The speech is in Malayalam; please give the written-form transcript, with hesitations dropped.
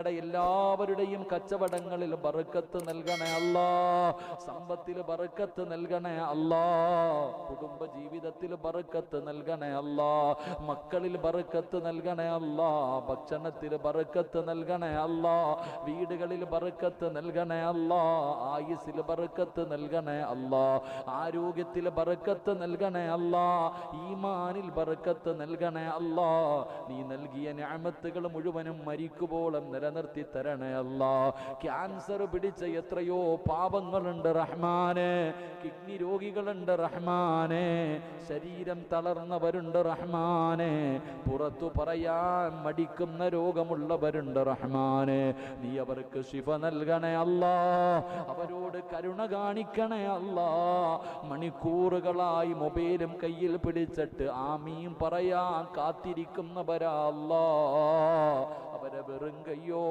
ഞങ്ങളുടെ എല്ലാവരുടെയും കച്ചവടങ്ങളിൽ ബർക്കത്ത് നൽകണേ അല്ലാ, സമ്പത്തിൽ ബർക്കത്ത് നൽകണേ അല്ലാ, കുടുംബ ജീവിതത്തിൽ ബർക്കത്ത് നൽകണേ അല്ലാ, മക്കളിൽ ബർക്കത്ത് നൽകണേ അല്ലാ, ഭക്ഷണത്തിൽ ബർക്കത്ത് നൽകണേ അല്ലാ, വീടുകളിൽ ബർക്കത്ത് നൽകണേ അല്ലാ, ആയുസ്സിൽ ബർക്കത്ത് നൽകണേ അല്ലാ, ആരോഗ്യത്തിൽ ബർക്കത്ത് നൽകണേ അല്ലാ, ഈമാനിൽ ബർക്കത്ത് നൽകണേ അല്ലാ. നീ നൽകിയ നിഅമത്തുകൾ മുഴുവനും മരിക്കുമ്പോളും നിലനിർത്തി തരണേ അല്ലാ. ക്യാൻസർ പിടിച്ച എത്രയോ പാപങ്ങളുണ്ട് റഹ്മാനെ, കിഡ്നി രോഗികളുണ്ട് റഹ്മാനെ, ശരീരം തളർന്നവരുണ്ട് റഹ്മാനെ, പുറത്തു പറയാൻ മടിക്കുന്ന രോഗമുള്ളവരുണ്ട് റഹ്മാനെ. നീ അവർക്ക് ശിഫ നൽകണേ അല്ലാ, അവരോട് കരുണ കാണിക്കണേ അല്ലാ. മണിക്കൂറുകളായി മൊബൈലും കയ്യിൽ പിടിച്ചിട്ട് ആമീൻ പറയാൻ കാത്തിരിക്കുന്നവരാ അല്ലാ, അവരെ വെറും കയ്യോ